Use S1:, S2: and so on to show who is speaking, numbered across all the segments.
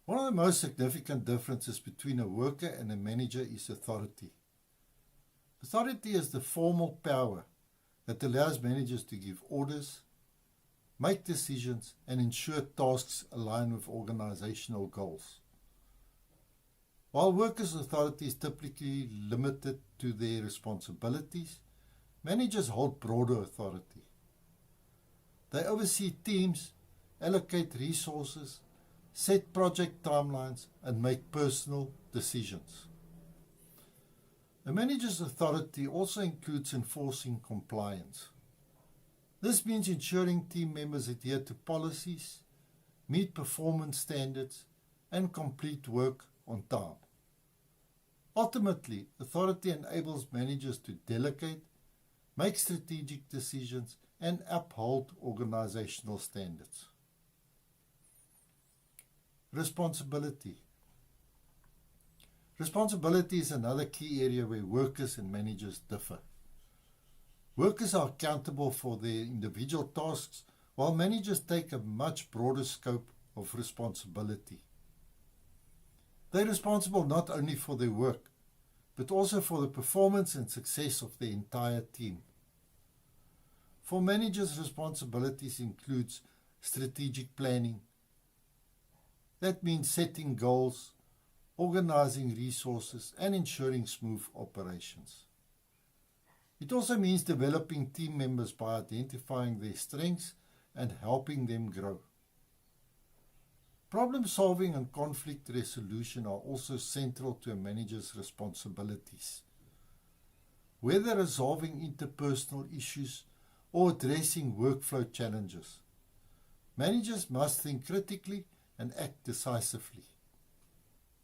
S1: One of the most significant differences between a worker and a manager is authority. Authority is the formal power that allows managers to give orders, make decisions, and ensure tasks align with organizational goals. While workers' authority is typically limited to their responsibilities, managers hold broader authority. They oversee teams, allocate resources, set project timelines, and make personal decisions. A manager's authority also includes enforcing compliance. This means ensuring team members adhere to policies, meet performance standards, and complete work on time. Ultimately, authority enables managers to delegate, make strategic decisions, and uphold organizational standards. Responsibility. Responsibility is another key area where workers and managers differ. Workers are accountable for their individual tasks, while managers take a much broader scope of responsibility. They are responsible not only for their work, but also for the performance and success of the entire team. For managers, responsibilities include strategic planning. That means setting goals, organizing resources, and ensuring smooth operations. It also means developing team members by identifying their strengths and helping them grow. Problem solving and conflict resolution are also central to a manager's responsibilities. Whether resolving interpersonal issues or addressing workflow challenges, managers must think critically and act decisively.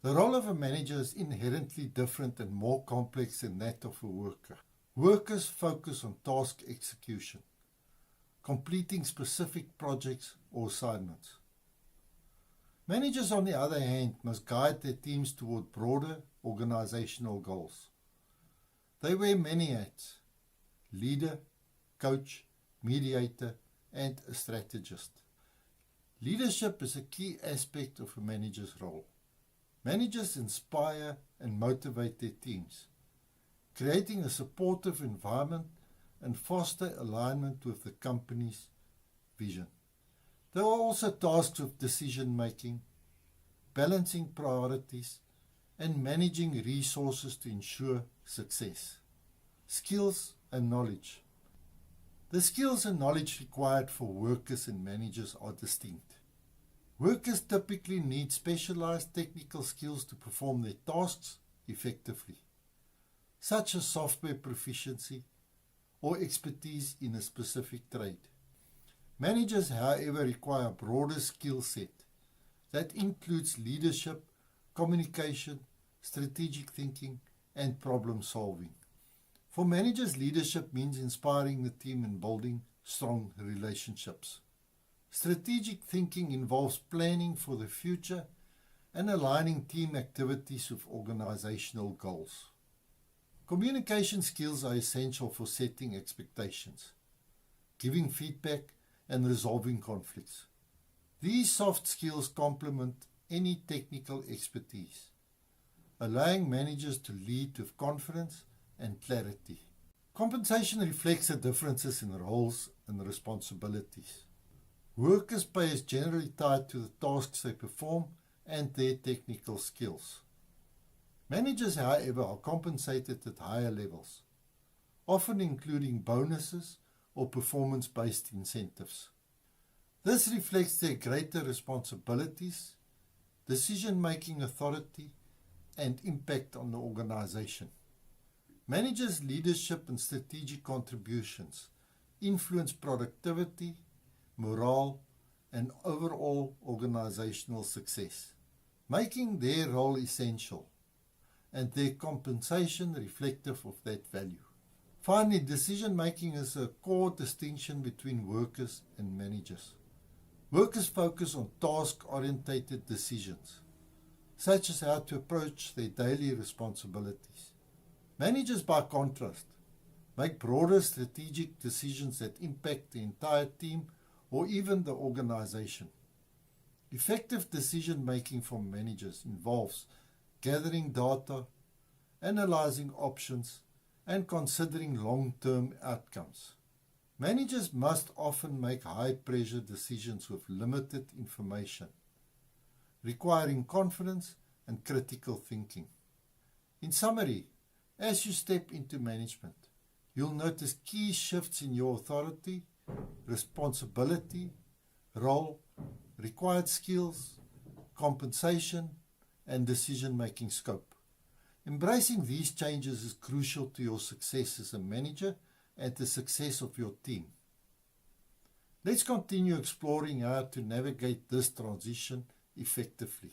S1: The role of a manager is inherently different and more complex than that of a worker. Workers focus on task execution, completing specific projects or assignments. Managers, on the other hand, must guide their teams toward broader organizational goals. They wear many hats: leader, coach, mediator, and a strategist. Leadership is a key aspect of a manager's role. Managers inspire and motivate their teams, creating a supportive environment and foster alignment with the company's vision. There are also tasks of decision-making, balancing priorities, and managing resources to ensure success. Skills and knowledge. The skills and knowledge required for workers and managers are distinct. Workers typically need specialized technical skills to perform their tasks effectively, such as software proficiency or expertise in a specific trade. Managers, however, require a broader skill set that includes leadership, communication, strategic thinking, and problem solving. For managers, leadership means inspiring the team and building strong relationships. Strategic thinking involves planning for the future and aligning team activities with organizational goals. Communication skills are essential for setting expectations, giving feedback, and resolving conflicts. These soft skills complement any technical expertise, allowing managers to lead with confidence and clarity. Compensation reflects the differences in roles and responsibilities. Workers' pay is generally tied to the tasks they perform and their technical skills. Managers, however, are compensated at higher levels, often including bonuses or performance-based incentives. This reflects their greater responsibilities, decision-making authority, and impact on the organization. Managers' leadership and strategic contributions influence productivity, morale, and overall organizational success, making their role essential and their compensation reflective of that value. Finally, decision-making is a core distinction between workers and managers. Workers focus on task-oriented decisions, such as how to approach their daily responsibilities. Managers, by contrast, make broader strategic decisions that impact the entire team or even the organization. Effective decision-making for managers involves gathering data, analyzing options, and considering long-term outcomes. Managers must often make high-pressure decisions with limited information, requiring confidence and critical thinking. In summary, as you step into management, you'll notice key shifts in your authority, responsibility, role, required skills, compensation, and decision-making scope. Embracing these changes is crucial to your success as a manager and the success of your team. Let's continue exploring how to navigate this transition effectively.